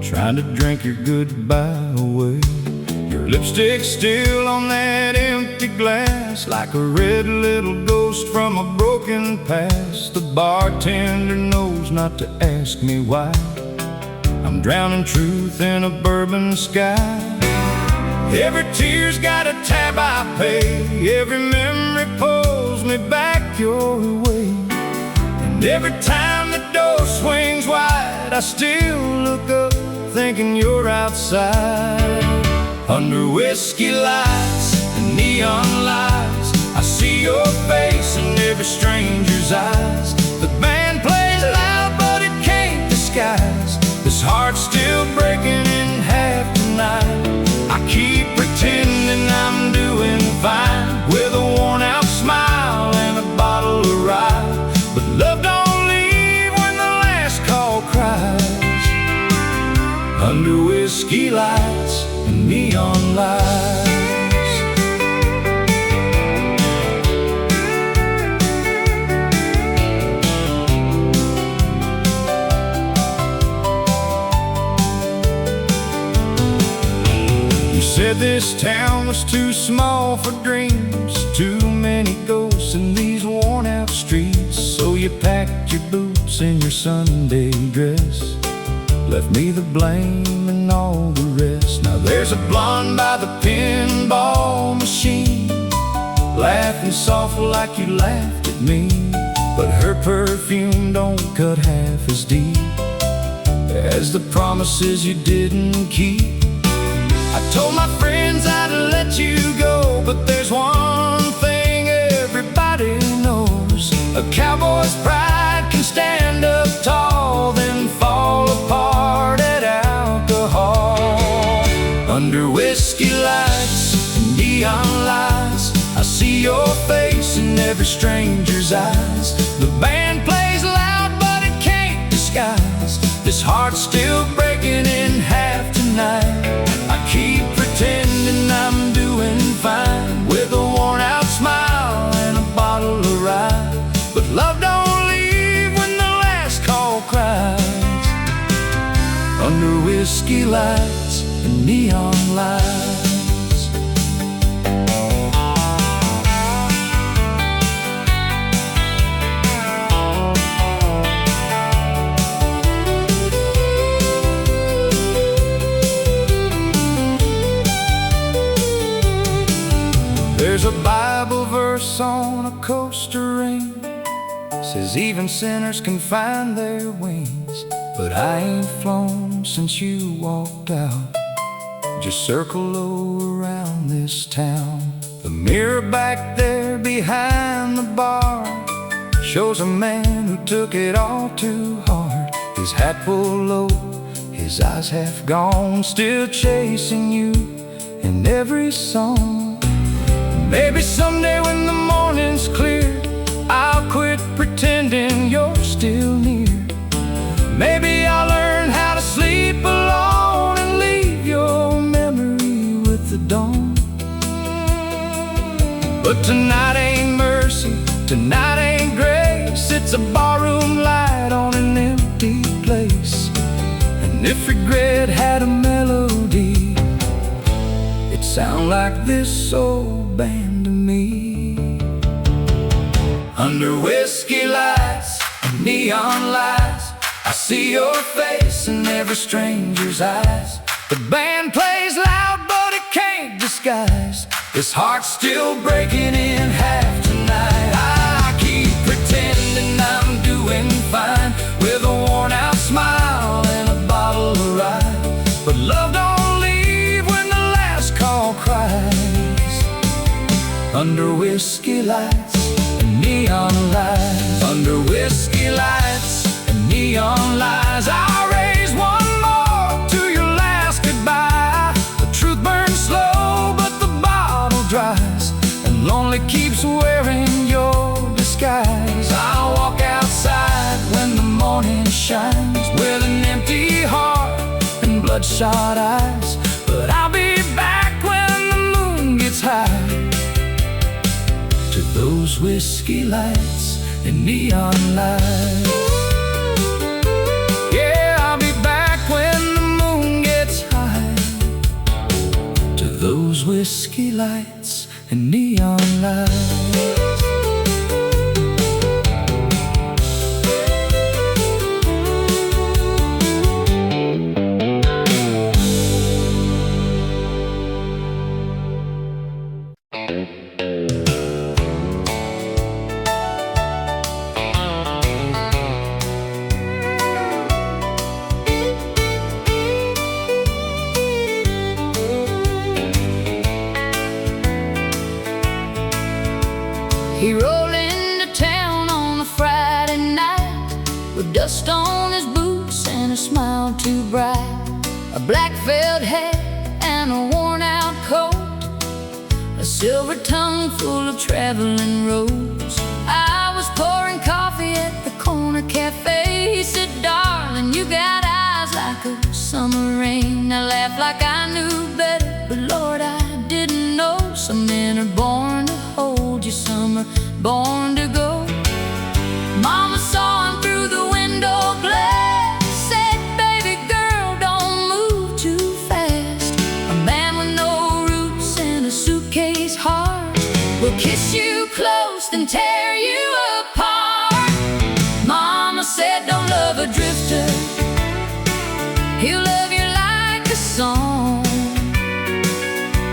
trying to drink your goodbye away. Your lipstick still on that empty glass, like a red little ghost from a broken past. The bartender knows not to ask me why. I'm drowning truth in a bourbon sky. Every tear's got a tab I pay, every memory pulls me back your way. And every time the door swings wide, I still look up thinking you're outside. Under whiskey lights and neon lights, I see your face in every stranger's eyes. The band plays loud but it can't disguise this heart's still breaking in half tonight. I keep pretending I'm doing fine with a worn-out smile and a bottle of rye, but love don't leave when the last call cries. Under whiskey lights and neon lights. Said this town was too small for dreams, too many ghosts in these worn-out streets. So you packed your boots and your Sunday dress, left me the blame and all the rest. Now there's a blonde by the pinball machine, laughing soft like you laughed at me, but her perfume don't cut half as deep as the promises you didn't keep. I told my friends I'd let you go, but there's one thing everybody knows: a cowboy's pride can stand up tall, then fall apart at alcohol. Under whiskey lights and neon lights, I see your face in every stranger's eyes. The band plays loud but it can't disguise this heart's still breaking in half tonight. under whiskey lights and neon lights. There's a Bible verse on a coaster ring, says even sinners can find their wings. But I ain't flown since you walked out. Just circle low around this town. The mirror back there behind the bar shows a man who took it all to heart. His hat pulled low, his eyes half gone, still chasing you in every song. Maybe someday when the morning's clear, I'll quit pretending you're still near. Maybe I'll learn how to sleep alone and leave your memory with the dawn. But tonight ain't mercy, tonight ain't grace. It's a barroom light on an empty place. And if regret had a melody, it'd sound like this old band to me. Under whiskey lights and neon lights, I see your face in every stranger's eyes. The band plays loud, but it can't disguise this heart's still breaking in half tonight. I keep pretending I'm doing fine with a worn-out smile and a bottle of rye. But love don't leave when the last call cries. Under whiskey lights and neon lights, under whiskey lights and neon lights, I'll raise one more to your last goodbye. The truth burns slow, but the bottle dries, and lonely keeps wearing your disguise. I'll walk outside when the morning shines with an empty heart and bloodshot eyes. But I'll be back when the moon gets high, to those whiskey lights and neon lights. Yeah, I'll be back when the moon gets high, to those whiskey lights and neon lights. He rolled into town on a Friday night with dust on his boots and a smile too bright, a black felt hat and a worn-out coat, a silver tongue full of traveling roads. I was pouring coffee at the corner cafe. He said, "Darling, you got eyes like a summer rain." I laughed like I knew better, but Lord, I didn't know. Some men are born to hold you, some are born to go. Mama saw him through the window glass, said, "Baby girl, don't move too fast. A man with no roots and a suitcase heart will kiss you close and tear you apart." Mama said, "Don't love a drifter, he'll love you like a song,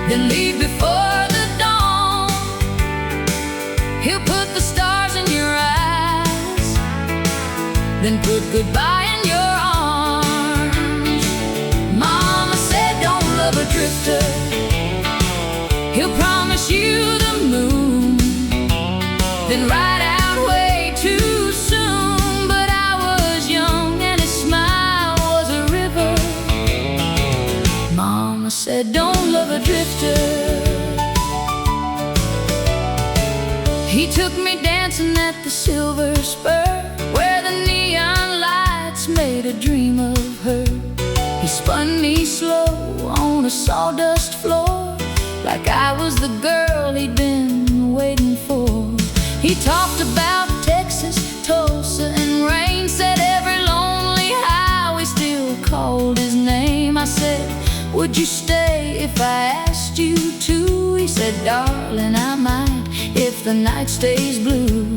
then leave before the dawn. He'll put the stars in your eyes, then put goodbye in your arms." Mama said, "Don't love a drifter, he'll promise you the moon, then ride out way too soon." But I was young and his smile was a river. Mama said, "Don't love a drifter." He took me dancing at the Silver Spur, where the neon lights made a dream of her. He spun me slow on a sawdust floor, like I was the girl he'd been waiting for. He talked about Texas, Tulsa, and rain, said every lonely highway still called his would you stay if I asked you to? He said, darling, I might if the night stays blue.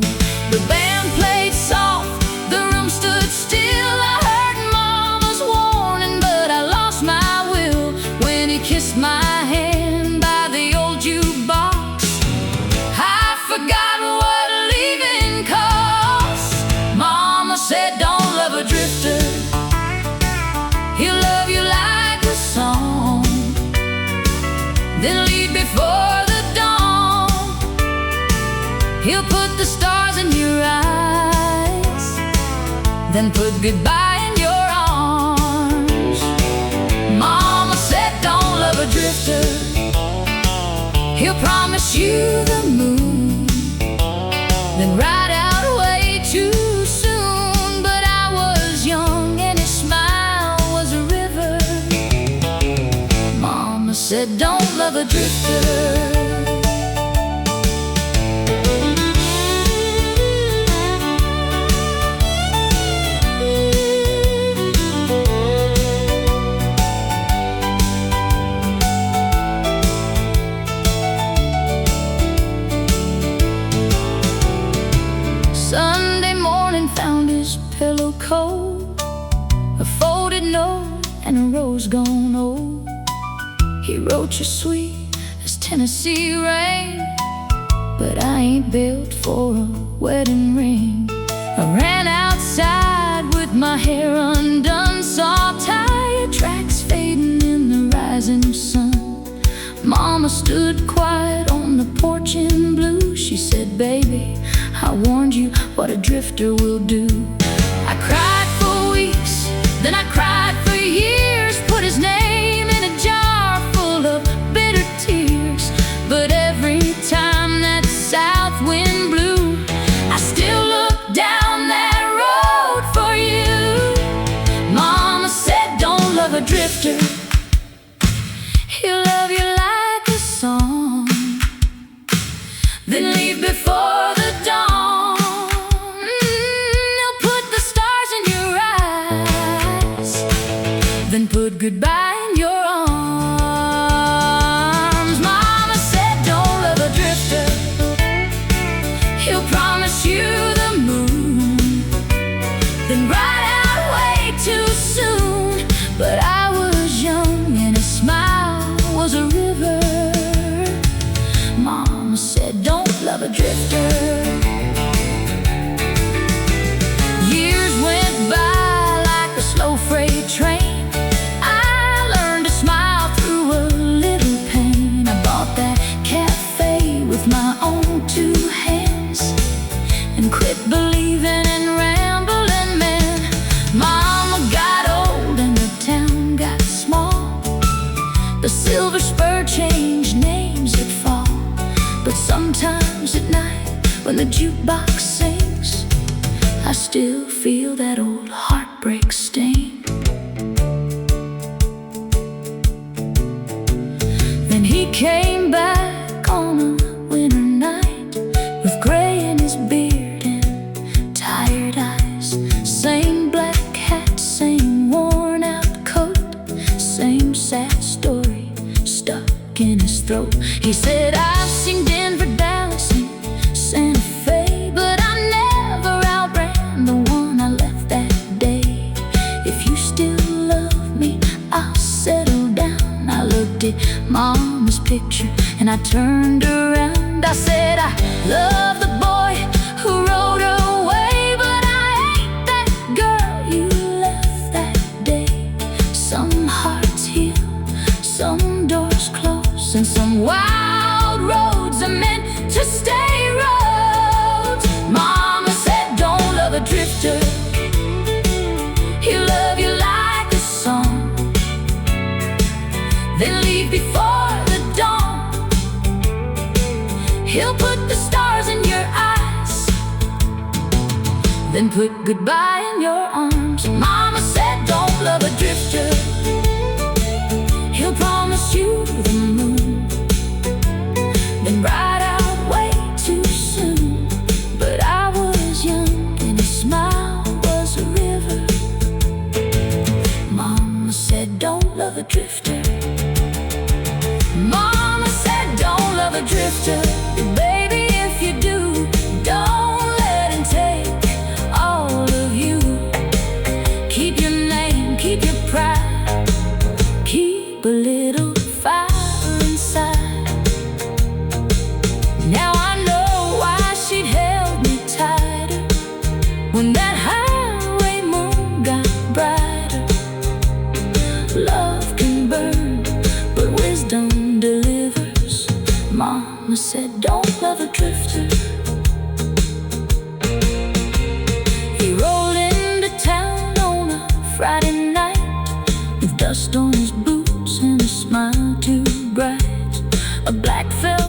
The band played soft, the room stood still. I heard Mama's warning, but I lost my will when he kissed my hand by the old jukebox. I forgot what leaving costs. Mama said, don't love a drifter, he'll love you like a song, then leave before the dawn. He'll put the stars in your eyes, then put goodbye in your arms. Mama said, don't love a drifter, he'll promise you the moon, then ride out way too soon. But I was young and his smile was a river. Mama said, don't love a drifter. Sunday morning found his pillow cold, a folded note and a rose gone old. He wrote you sweet as Tennessee rain, but I ain't built for a wedding ring. I ran outside with my hair undone, saw tire tracks fading in the rising sun. Mama stood quiet on the porch in blue. She said, baby, I warned you what a drifter will do. I cried for weeks, then I cried for years, put his name in a jar full of bitter tears. But every time that south wind blew, I still looked down that road for you. Mama said, don't love a drifter, he'll love you like a song, then leave before the dawn. He'll put the stars in your eyes, then put goodbye in your arms. Mama said, don't love a drifter, he'll promise you the moon, then ride out way too soon. But I was young and his smile was a river. Mama said, don't love a drifter. Years went by like a slow freight train. I learned to smile through a little pain. I bought that cafe with my own two hands and quit believing in rambling men. Mama got old and the town got small. The silver spur changed names at fall. But sometimes at night when the jukebox sings, I still feel that old heartbreak sting. Then he came back on a winter night with gray in his beard and tired eyes. Same black hat, same worn out coat, same sad story stuck in his throat. He said, I've seen Denver, Dallas, and Santa Fe, but I never outran the one I left that day. If you still love me, I'll settle down. I looked at Mama's picture and I turned around. I said, I love the boy who rode away, but I ain't that girl you left that day. Some hearts heal, some doors close, and some wild roads are meant to stay roads. Mama said, don't love a drifter, he'll love you like a song, then leave before the dawn. He'll put the stars in your eyes, then put goodbye in your arms. Mama said, don't love a drifter, he'll promise you the moon, then ride out way too soon. But I was young and his smile was a river. Mama said, don't love a drifter. Mama said don't love a drifter. Baby, if you do, don't let him take all of you. Keep your name, keep your pride, keep a little fire inside. Now I know why she'd held me tighter when that highway moon got brighter. Love can burn, but wisdom delivers. Mama said don't love a drifter. He rolled into town on a Friday night with dust